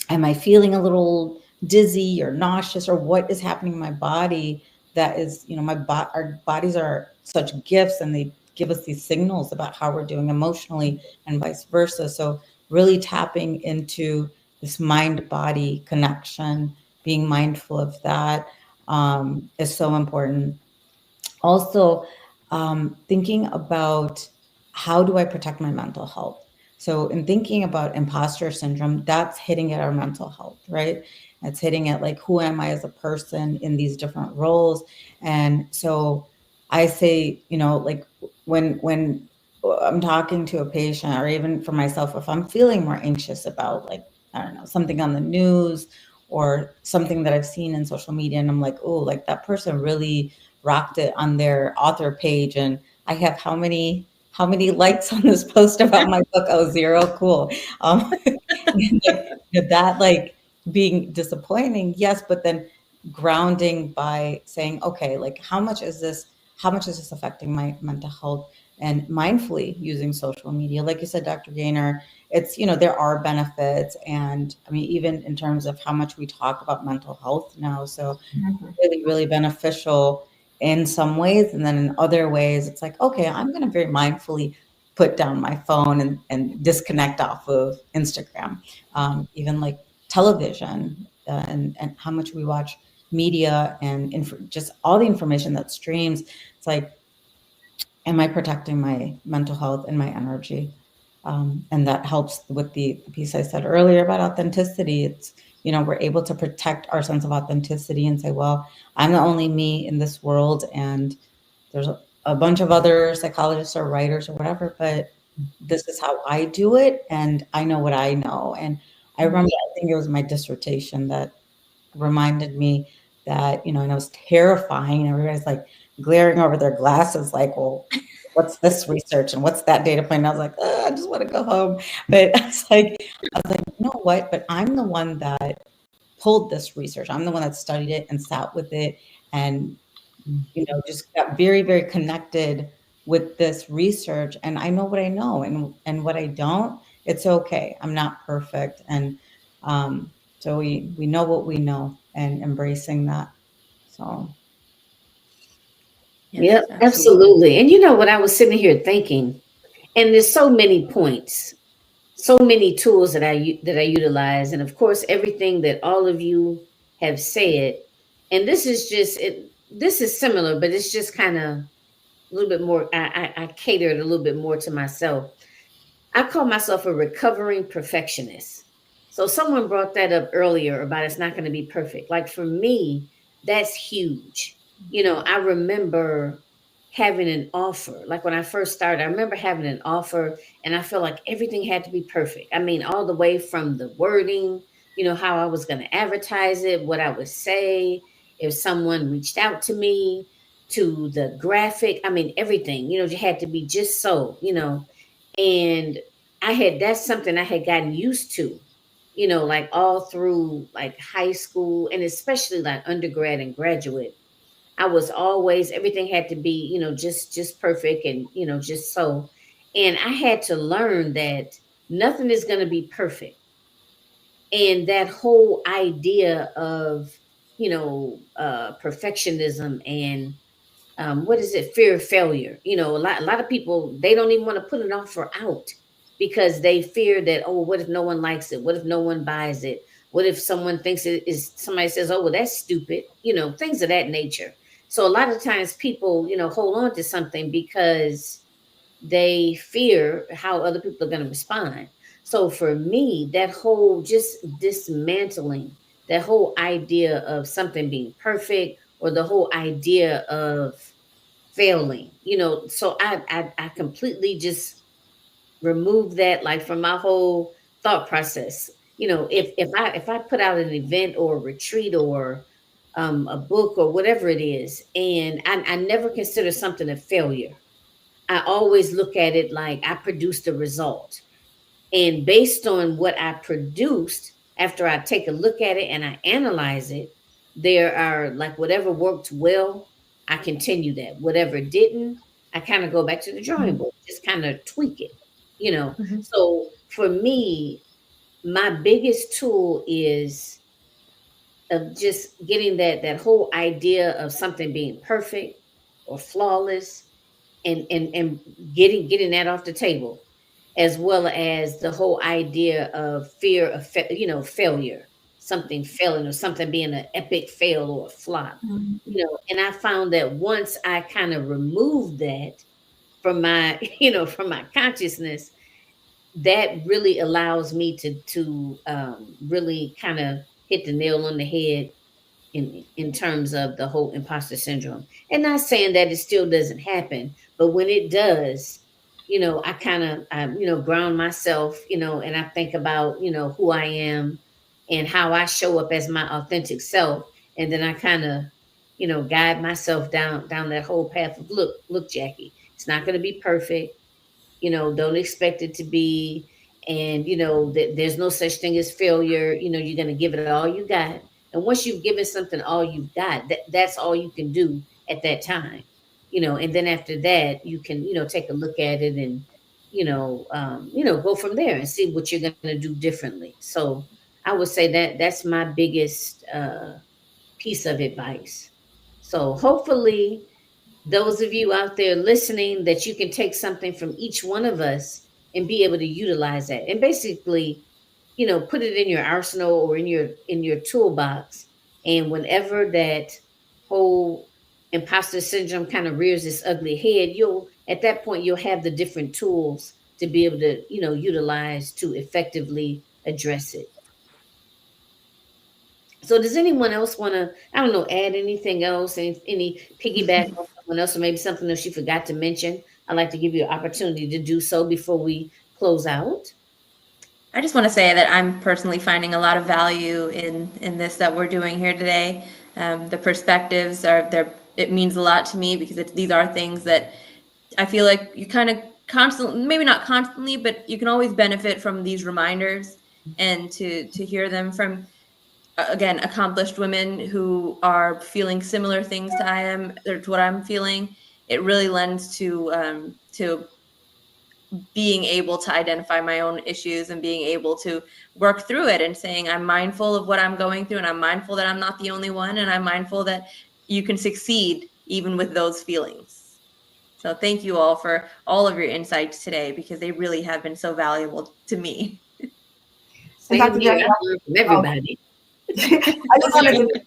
Speaker 5: I feeling a little dizzy or nauseous, or what is happening in my body that is, you know, our bodies are such gifts, and they give us these signals about how we're doing emotionally and vice versa. So really tapping into this mind-body connection, being mindful of that, is so important. Also, thinking about, how do I protect my mental health? So in thinking about imposter syndrome, that's hitting at our mental health, right? It's hitting at, like, who am I as a person in these different roles? And so I say, you know, like, when I'm talking to a patient, or even for myself, if I'm feeling more anxious about, like, I don't know, something on the news or something that I've seen in social media, and I'm like, oh, like, that person really rocked it on their author page, and I have how many likes on this post about my book? Oh, 0. Cool. That, like, being disappointing, yes, but then grounding by saying, okay, like, how much is this affecting my mental health? And mindfully using social media, like you said, Dr. Gaynor, it's, you know, there are benefits, and I mean, even in terms of how much we talk about mental health now, so really, really beneficial in some ways, and then in other ways, it's like, okay, I'm going to very mindfully put down my phone and disconnect off of Instagram. Even like television and how much we watch media and just all the information that streams. It's like, am I protecting my mental health and my energy? And that helps with the piece I said earlier about authenticity. It's, we're able to protect our sense of authenticity and say, well, I'm the only me in this world, and there's a bunch of other psychologists or writers or whatever, but this is how I do it, and I know what I know. And I remember, I think it was my dissertation that reminded me that, and it was terrifying. And everybody's like glaring over their glasses, like, well, what's this research and what's that data point? And I was like, I just want to go home. But I was like, you know what? But I'm the one that pulled this research. I'm the one that studied it and sat with it and, just got very, very connected with this research. And I know what I know, and what I don't, it's okay. I'm not perfect. And so we know what we know, and embracing that. So.
Speaker 1: Yep, absolutely. And you know what, I was sitting here thinking, and there's so many points, so many tools that I utilize, and of course everything that all of you have said. And this is just it. This is similar, but it's just kind of a little bit more. I cater it a little bit more to myself. I call myself a recovering perfectionist. So someone brought that up earlier about it's not going to be perfect. Like for me, that's huge. I remember having an offer. Like when I first started, I remember having an offer and I felt like everything had to be perfect. I mean, all the way from the wording, how I was going to advertise it, what I would say, if someone reached out to me, to the graphic. I mean, everything, you had to be just so, and that's something I had gotten used to, like all through like high school and especially like undergrad and graduate. I was always, everything had to be, just perfect and, just so. And I had to learn that nothing is going to be perfect. And that whole idea of, perfectionism and what is it? Fear of failure. A lot of people, they don't even want to put an offer out because they fear that, oh, what if no one likes it? What if no one buys it? What if someone thinks it is, somebody says, oh, well, that's stupid, things of that nature. So a lot of times people, hold on to something because they fear how other people are going to respond. So for me, that whole just dismantling, that whole idea of something being perfect or the whole idea of failing, so I completely just remove that like from my whole thought process. If I put out an event or a retreat or a book or whatever it is, and I never consider something a failure. I always look at it like I produced a result. And based on what I produced, after I take a look at it and I analyze it, there are like whatever worked well, I continue that. Whatever didn't, I kind of go back to the drawing board, just kind of tweak it. So for me, my biggest tool is of just getting that whole idea of something being perfect or flawless and getting that off the table, as well as the whole idea of fear of failure, something failing or something being an epic fail or a flop. And I found that once I kind of removed that from my from my consciousness, that really allows me to really kind of hit the nail on the head in terms of the whole imposter syndrome. And not saying that it still doesn't happen, but when it does, I kind of ground myself, and I think about who I am and how I show up as my authentic self, and then I kind of guide myself down that whole path of look, Jackie, it's not going to be perfect. Don't expect it to be. And, that there's no such thing as failure. You're going to give it all you got. And once you've given something all you've got, that's all you can do at that time. And then after that, you can, take a look at it and, go from there and see what you're going to do differently. So I would say that that's my biggest piece of advice. So hopefully those of you out there listening, that you can take something from each one of us and be able to utilize that, and basically, put it in your arsenal or in your toolbox. And whenever that whole imposter syndrome kind of rears its ugly head, you'll at that point you'll have the different tools to be able to utilize to effectively address it. So does anyone else want to, I don't know, add anything else, any piggyback on someone else, or maybe something else you forgot to mention? I'd like to give you an opportunity to do so before we close out.
Speaker 2: I just want to say that I'm personally finding a lot of value in this that we're doing here today. The perspectives are there. It means a lot to me because these are things that I feel like you kind of constantly, maybe not constantly, but you can always benefit from these reminders, and to hear them from, again, accomplished women who are feeling similar things to I am, or to what I'm feeling. It really lends to being able to identify my own issues and being able to work through it, and saying I'm mindful of what I'm going through, and I'm mindful that I'm not the only one, and I'm mindful that you can succeed even with those feelings. So thank you all for all of your insights today, because they really have been so valuable to me.
Speaker 1: Same here. I learned from everybody.
Speaker 3: I just wanted to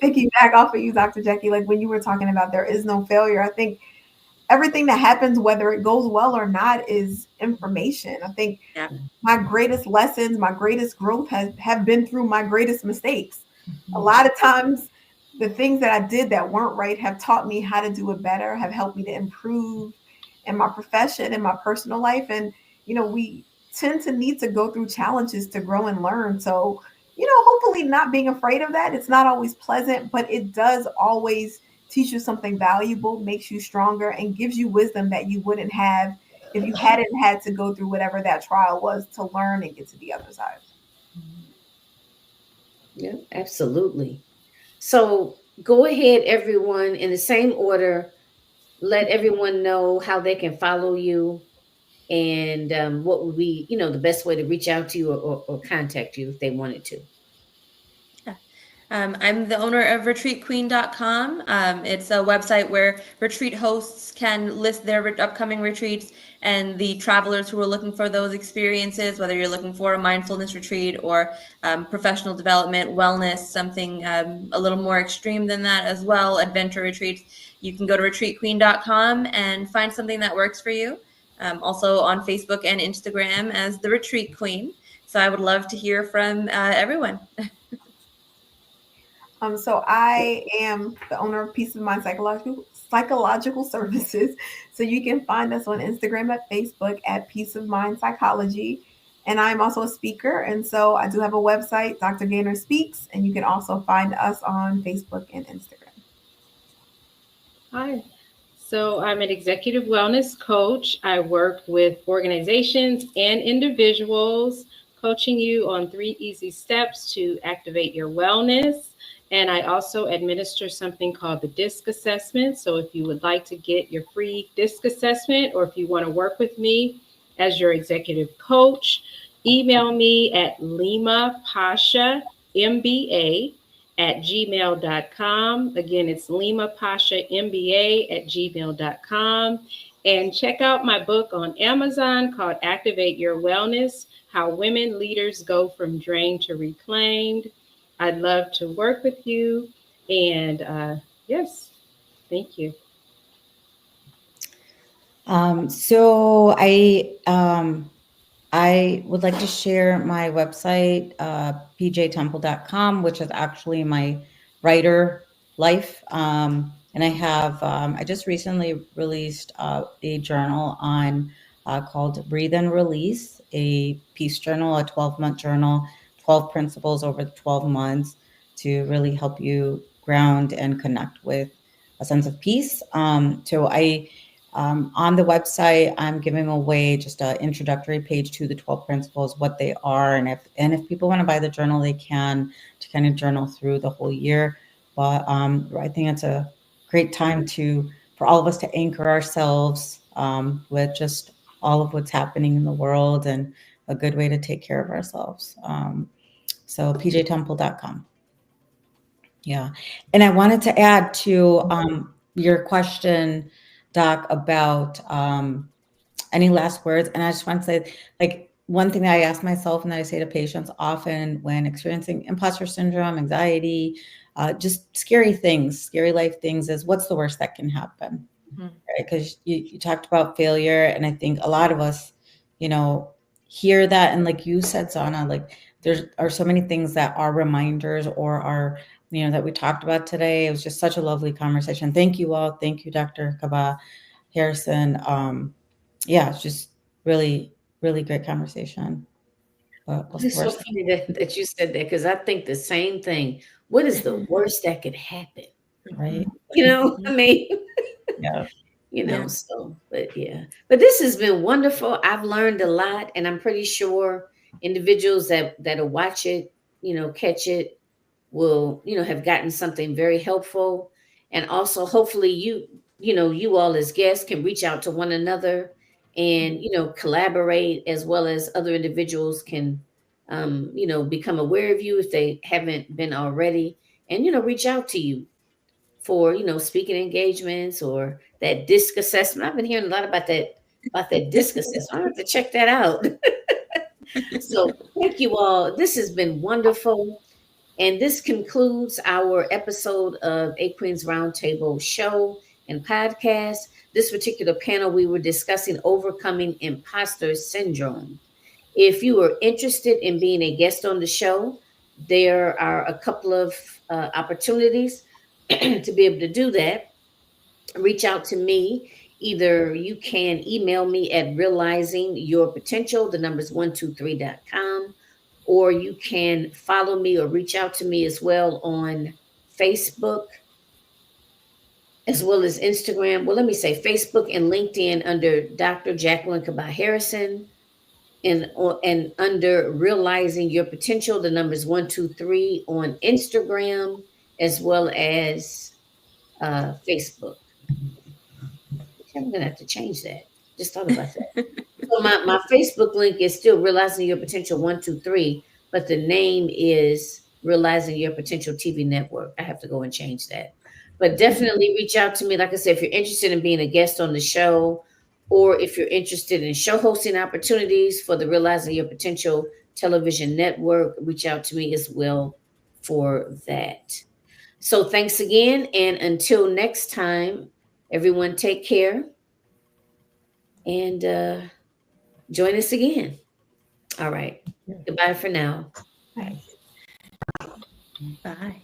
Speaker 3: piggyback off of you, Dr. Jackie. Like when you were talking about there is no failure, I think everything that happens, whether it goes well or not, is information. I think my greatest lessons, my greatest growth have been through my greatest mistakes. A lot of times, the things that I did that weren't right have taught me how to do it better, have helped me to improve in my profession, in my personal life. And, we tend to need to go through challenges to grow and learn. So, hopefully not being afraid of that. It's not always pleasant, but it does always teach you something valuable, makes you stronger, and gives you wisdom that you wouldn't have if you hadn't had to go through whatever that trial was to learn and get to the other side.
Speaker 1: Yeah, absolutely. So go ahead, everyone, in the same order, let everyone know how they can follow you, and what would be, the best way to reach out to you or contact you if they wanted to.
Speaker 2: I'm the owner of retreatqueen.com. It's a website where retreat hosts can list their upcoming retreats, and the travelers who are looking for those experiences, whether you're looking for a mindfulness retreat or professional development, wellness, something a little more extreme than that as well, adventure retreats. You can go to retreatqueen.com and find something that works for you. Also on Facebook and Instagram as the Retreat Queen. So I would love to hear from everyone.
Speaker 3: So I am the owner of Peace of Mind Psychological Services. So you can find us on Instagram, at Facebook, at Peace of Mind Psychology. And I'm also a speaker. And so I do have a website, Dr. Gaynor Speaks, and you can also find us on Facebook and Instagram.
Speaker 4: Hi. So I'm an executive wellness coach. I work with organizations and individuals, coaching you on 3 easy steps to activate your wellness. And I also administer something called the DISC assessment. So if you would like to get your free DISC assessment, or if you want to work with me as your executive coach, email me at Leema Pasha MBA at gmail.com. Again, it's Leema Pasha MBA at gmail.com. And check out my book on Amazon called Activate Your Wellness: How Women Leaders Go from Drained to Reclaimed. I'd love to work with you. And yes, thank you.
Speaker 5: So I would like to share my website, pjtemple.com, which is actually my writer life. And I have, I just recently released a journal on called Breathe and Release, a peace journal, a 12-month journal, 12 principles over the 12 months to really help you ground and connect with a sense of peace. So on the website, I'm giving away just an introductory page to the 12 principles, what they are, and if people want to buy the journal, they can, to kind of journal through the whole year. But I think it's a great time for all of us to anchor ourselves with just all of what's happening in the world, and a good way to take care of ourselves. So pjtemple.com. Yeah. And I wanted to add to your question, Doc, about any last words. And I just want to say, like, one thing that I ask myself and that I say to patients often when experiencing imposter syndrome, anxiety, just scary things, scary life things, is what's the worst that can happen?
Speaker 2: Mhm.
Speaker 5: Right? Because you talked about failure, and I think a lot of us, hear that, and like you said, Zana, like there are so many things that are reminders or are, that we talked about today. It was just such a lovely conversation. Thank you all. Thank you, Dr. Kaba-Harrison. Yeah, it's just really, really great conversation. But what's
Speaker 1: It's
Speaker 5: the
Speaker 1: so
Speaker 5: worst?
Speaker 1: funny that you said that, because I think the same thing. What is the worst that could happen?
Speaker 5: Right?
Speaker 1: I mean,
Speaker 5: Yeah.
Speaker 2: Yeah.
Speaker 1: so, but yeah. But this has been wonderful. I've learned a lot, and I'm pretty sure individuals that'll watch it, catch it, will, have gotten something very helpful. And also hopefully you all as guests can reach out to one another and, collaborate, as well as other individuals can become aware of you if they haven't been already, and reach out to you for speaking engagements or that disc assessment. I've been hearing a lot about that disc assessment. I have to check that out. So thank you all. This has been wonderful. And this concludes our episode of A Queen's Roundtable show and podcast. This particular panel, we were discussing overcoming imposter syndrome. If you are interested in being a guest on the show, there are a couple of opportunities to be able to do that. Reach out to me. Either you can email me at realizingyourpotential, the numbers 123.com, or you can follow me or reach out to me as well on Facebook, as well as Instagram. Well, let me say Facebook and LinkedIn under Dr. Jacqueline Kaba-Harrison, and under Realizing Your Potential, the numbers 123 on Instagram, as well as Facebook. I'm gonna have to change that. Just thought about that. So my Facebook link is still Realizing Your Potential 123, but the name is Realizing Your Potential TV Network. I have to go and change that. But definitely reach out to me. Like I said, if you're interested in being a guest on the show, or if you're interested in show hosting opportunities for the Realizing Your Potential television network, reach out to me as well for that. So thanks again. And until next time, everyone take care and join us again. All right. Goodbye for now.
Speaker 3: Bye.
Speaker 2: Bye.